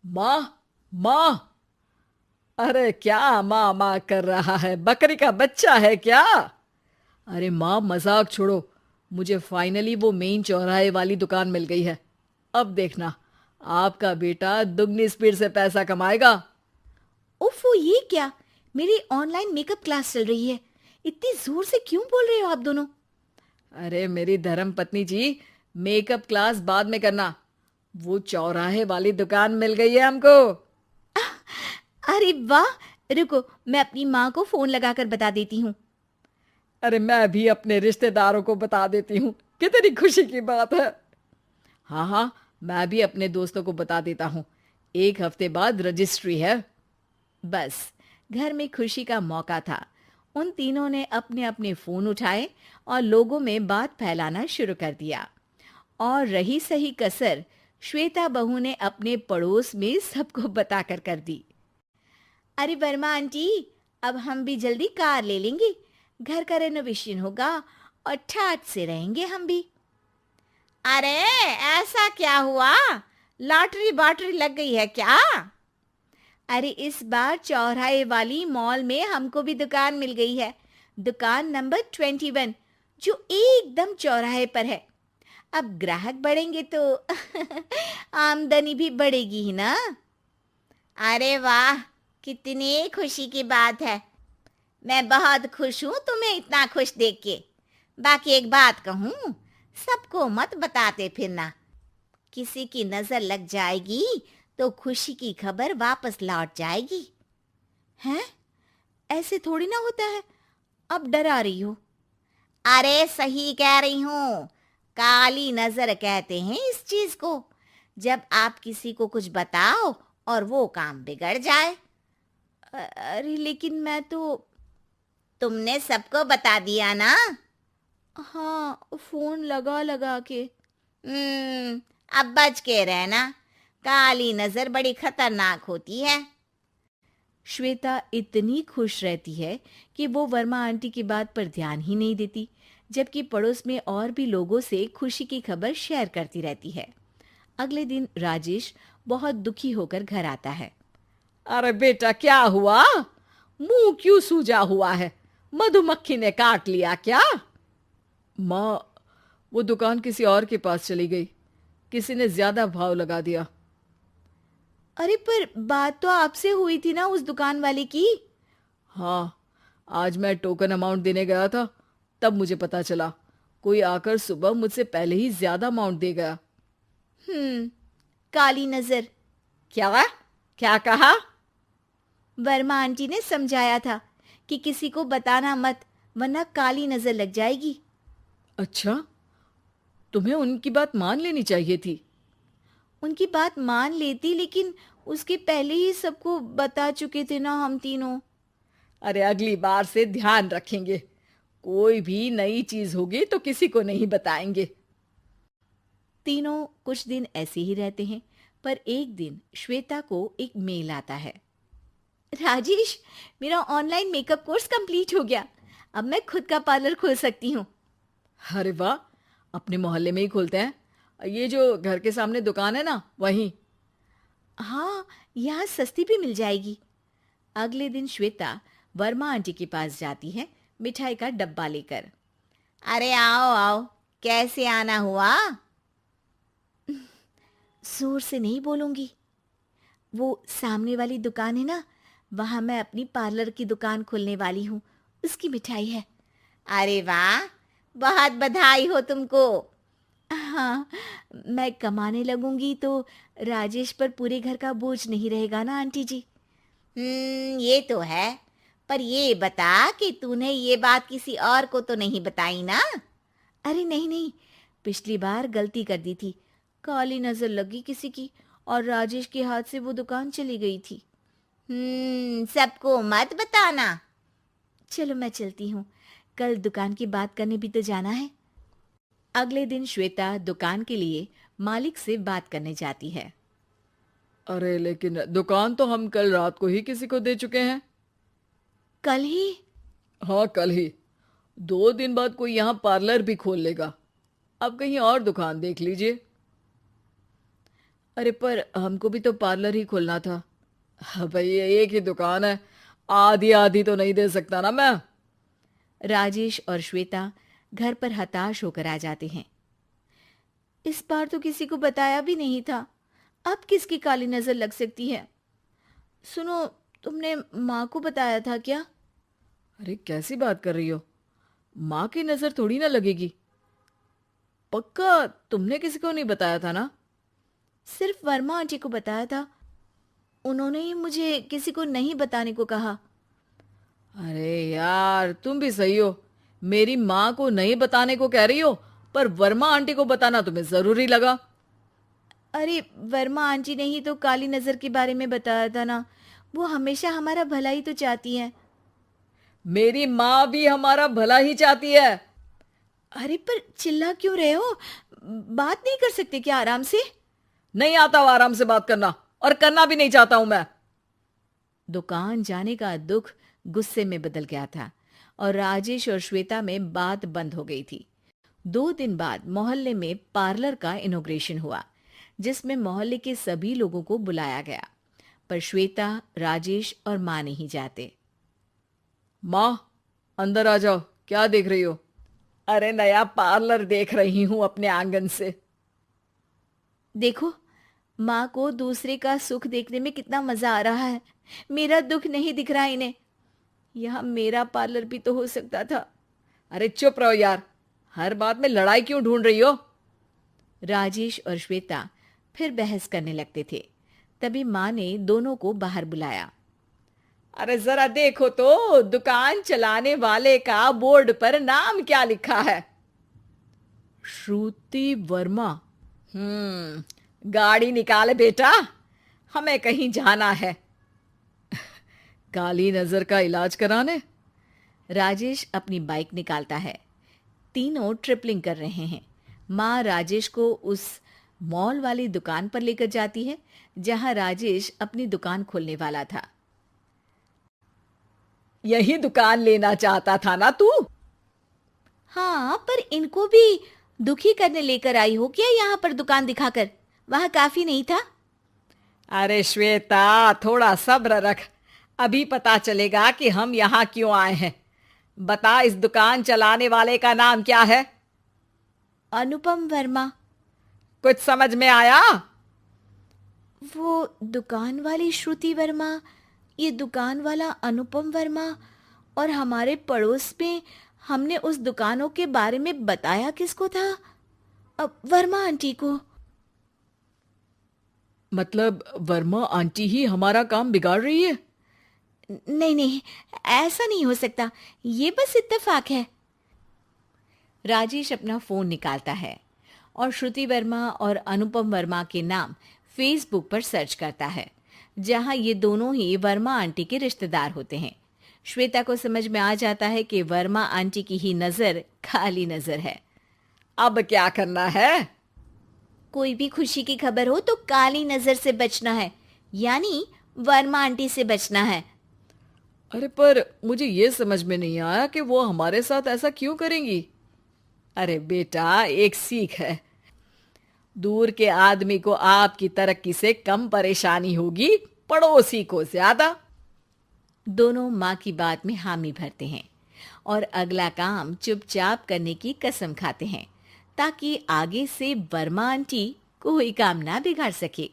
माँ, माँ। अरे क्या माँ माँ कर रहा है? बकरी का बच्चा है क्या? अरे माँ, मजाक छोड़ो। मुझे फाइनली वो मेन चौराहे वाली दुकान मिल गई है। अब देखना, आपका बेटा दुगनी स्पीड से पैसा कमाएगा। ओफो, ये क्या? मेरी ऑनलाइन मेकअप क्लास चल रही है। इतनी जोर से क्यों बोल रहे हो आप दोनों? अरे मेरी धर्म पत्नी जी, मेकअप क्लास बाद में करना। वो चौराहे वाली दुकान मिल गई है हमको। अरे वाह! रुको, मैं अपनी माँ को फोन लगाकर बता देती हूँ। अरे मैं भी अपने रिश्तेदारों को बता देती हूँ। कितनी खुशी की बात है। हाँ हाँ, मैं भी अपने दोस्तों को बता देता हूँ। 1 हफ्ते बाद रजिस्ट्री है। बस, घर में खुशी का मौका था। उन तीनों ने अपने अपने फोन उठाए और लोगों में बात फैलाना शुरू कर दिया। और रही सही कसर, श्वेता बहू ने अपने पड़ोस में सबको बताकर कर दी। अरे वर्मा आंटी, अब हम भी जल्दी कार ले लेंगे। घर का रेनोवेशन होगा और ठाट से रहेंगे हम भी। अरे, ऐसा क्या हुआ? लॉटरी बाटरी लग गई है क्या? अरे, इस बार चौराहे वाली मॉल में हमको भी दुकान मिल गई है। दुकान नंबर 21, जो एकदम चौराहे पर है। अब ग्राहक बढ़ेंगे तो आमदनी भी बढ़ेगी ही ना। अरे वाह, कितनी खुशी की बात है। मैं बहुत खुश हूँ तुम्हें इतना खुश देख के। बाकी एक बात कहूँ, सबको मत बताते फिरना। किसी की नजर लग जाएगी तो खुशी की खबर वापस लौट जाएगी। हैं? ऐसे थोड़ी ना होता है। अब डरा रही हो। अरे सही कह रही हूँ। काली नजर कहते हैं इस चीज को, जब आप किसी को कुछ बताओ और वो काम बिगड़ जाए। अरे लेकिन मैं तो। तुमने सबको बता दिया ना? हाँ, फोन लगा लगा के। अब बच के रहना। काली नजर बड़ी खतरनाक होती है। श्वेता इतनी खुश रहती है कि वो वर्मा आंटी की बात पर ध्यान ही नहीं देती, जबकि पड़ोस में और भी लोगों से खुशी की खबर शेयर करती रहती है। अगले दिन राजेश बहुत दुखी होकर घर आता है। अरे बेटा, क्या हुआ? मुंह क्यों सूजा हुआ है? मधुमक्खी ने काट लिया क्या? माँ, वो दुकान किसी और के पास चली गई। किसी ने ज्यादा भाव लगा दिया। अरे पर बात तो आपसे हुई थी ना उस दुकान वाले की। हाँ, आज मैं टोकन अमाउंट देने गया था, तब मुझे पता चला। कोई आकर सुबह मुझसे पहले ही ज्यादा अमाउंट दे गया। हम्म, काली नजर। क्या? क्या कहा? वर्मा आंटी ने समझाया था कि किसी को बताना मत, वरना काली नजर लग जाएगी। अच्छा, तुम्हें उनकी बात मान लेनी चाहिए थी। उनकी बात मान लेती, लेकिन उसके पहले ही सबको बता चुके थे ना हम तीनों। अरे अगली बार से ध्यान रखेंगे। कोई भी नई चीज होगी तो किसी को नहीं बताएंगे। तीनों कुछ दिन ऐसे ही रहते हैं, पर एक दिन श्वेता को एक मेल आता है। राजेश, मेरा ऑनलाइन मेकअप कोर्स कंप्लीट हो गया। अब मैं खुद का पार्लर खोल सकती हूँ। अरे वाह, अपने मोहल्ले में ही खोलते हैं। ये जो घर के सामने दुकान है ना, वहीं। हाँ, यहाँ सस्ती भी मिल जाएगी। अगले दिन श्वेता वर्मा आंटी के पास जाती है, मिठाई का डब्बा लेकर। अरे आओ आओ, कैसे आना हुआ? जोर से नहीं बोलूंगी। वो सामने वाली दुकान है ना, वहां मैं अपनी पार्लर की दुकान खोलने वाली हूँ। उसकी मिठाई है। अरे वाह, बहुत बधाई हो तुमको। हाँ, मैं कमाने लगूंगी तो राजेश पर पूरे घर का बोझ नहीं रहेगा ना आंटी जी। ये तो है। पर ये बता कि तूने ये बात किसी और को तो नहीं बताई ना? अरे नहीं नहीं, पिछली बार गलती कर दी थी। काली नजर लगी किसी की और राजेश के हाथ से वो दुकान चली गई थी। सबको मत बताना। चलो मैं चलती हूँ, कल दुकान की बात करने भी तो जाना है। अगले दिन श्वेता दुकान के लिए मालिक से बात करने जाती है। अरे लेकिन दुकान तो हम कल रात को ही किसी को दे चुके हैं। कल ही? हाँ, कल ही। 2 दिन बाद कोई यहाँ पार्लर भी खोल लेगा। अब कहीं और दुकान देख लीजिए। अरे पर हमको भी तो पार्लर ही खोलना था। हाँ भाई, एक ही दुकान है, आधी आधी तो नहीं दे सकता ना मैं। राजेश और श्वेता घर पर हताश होकर आ जाते हैं। इस बार तो किसी को बताया भी नहीं था, अब किसकी काली नजर लग सकती है? सुनो, तुमने माँ को बताया था क्या? अरे कैसी बात कर रही हो, माँ की नजर थोड़ी ना लगेगी। पक्का तुमने किसी को नहीं बताया था ना? सिर्फ वर्मा आंटी को बताया था, उन्होंने ही मुझे किसी को नहीं बताने को कहा। अरे यार, तुम भी सही हो, मेरी माँ को नहीं बताने को कह रही हो, पर वर्मा आंटी को बताना तुम्हें जरूरी लगा। अरे वर्मा आंटी ने ही तो काली नजर के बारे में बताया था ना, वो हमेशा हमारा भला ही तो चाहती हैं। मेरी माँ भी हमारा भला ही चाहती है। अरे पर चिल्ला क्यों रहे हो? बात नहीं कर सकते क्या आराम से? नहीं आता वो आराम से बात करना, और करना भी नहीं चाहता हूं मैं। दुकान जाने का दुख गुस्से में बदल गया था और राजेश और श्वेता में बात बंद हो गई थी। 2 दिन बाद मोहल्ले में पार्लर का इनॉग्रेशन हुआ, जिसमें मोहल्ले के सभी लोगों को बुलाया गया, पर श्वेता, राजेश और माँ नहीं जाते। माँ, अंदर आ जाओ, क्या देख रही हो? अरे नया पार्लर देख रही हूं अपने आंगन से। देखो, माँ को दूसरे का सुख देखने में कितना मजा आ रहा है, मेरा दुख नहीं दिख रहा इन्हें। यहाँ मेरा पार्लर भी तो हो सकता था। अरे चुप रहो यार, हर बात में लड़ाई क्यों ढूंढ रही हो? राजेश और श्वेता फिर बहस करने लगते थे। तभी माँ ने दोनों को बाहर बुलाया। अरे जरा देखो तो, दुकान चलाने वाले का बोर्ड पर नाम क्या लिखा है? श्रुति वर्मा। गाड़ी निकाले बेटा, हमें कहीं जाना है। काली नजर का इलाज कराने? राजेश अपनी बाइक निकालता है। तीनों ट्रिपलिंग कर रहे हैं। माँ राजेश को उस मॉल वाली दुकान पर लेकर जाती है जहां राजेश अपनी दुकान खोलने वाला था। यही दुकान लेना चाहता था ना तू? हाँ, पर इनको भी दुखी करने लेकर आई हो क्या यहाँ पर दुकान दिखाकर? वहां काफी नहीं था? अरे श्वेता, थोड़ा सब्र रख, अभी पता चलेगा कि हम यहाँ क्यों आए हैं। बता, इस दुकान चलाने वाले का नाम क्या है? अनुपम वर्मा। कुछ समझ में आया? वो दुकान वाली श्रुति वर्मा, ये दुकान वाला अनुपम वर्मा, और हमारे पड़ोस में हमने उस दुकानों के बारे में बताया किसको था? अब वर्मा आंटी को। मतलब वर्मा आंटी ही हमारा काम बिगाड़ रही है? नहीं नहीं, ऐसा नहीं हो सकता, ये बस इत्तेफाक है। राजेश अपना फोन निकालता है और श्रुति वर्मा और अनुपम वर्मा के नाम फेसबुक पर सर्च करता है, जहां ये दोनों ही वर्मा आंटी के रिश्तेदार होते हैं। श्वेता को समझ में आ जाता है कि वर्मा आंटी की ही नजर काली नजर है। अब क्या करना है? कोई भी खुशी की खबर हो तो काली नजर से बचना है, यानी वर्मा आंटी से बचना है। अरे पर मुझे ये समझ में नहीं आया कि वो हमारे साथ ऐसा क्यों करेंगी। अरे बेटा, एक सीख है, दूर के आदमी को आपकी तरक्की से कम परेशानी होगी, पड़ोसी को ज्यादा। दोनों माँ की बात में हामी भरते हैं और अगला काम चुपचाप करने की कसम खाते हैं, ताकि आगे से वर्मा आंटी कोई काम ना बिगाड़ सके।